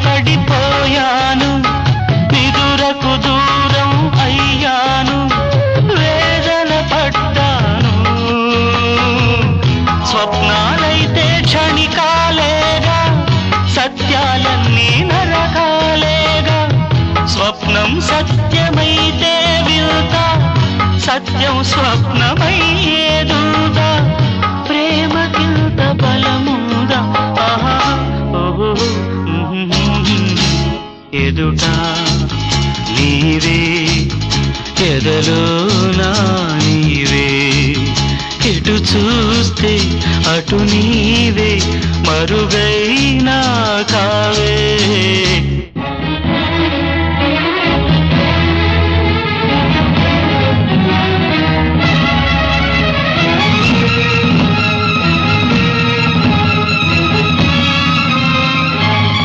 పడిపోయాను నిదురకు దూరం అయ్యాను వేదన పడ్డాను స్వప్నాలైతే క్షణికాలేగా సత్యాలన్నీ నరకాలేగా స్వప్నం సత్యమైతే వింత సత్యం స్వప్నమయ్యేదుదా ప్రేమకింత బలముందా ఆహా ఓహో ఎదుట నీవే ఎదలో నా నీవే ఎటు చూస్తే అటు నీవే మరుగైనా కావే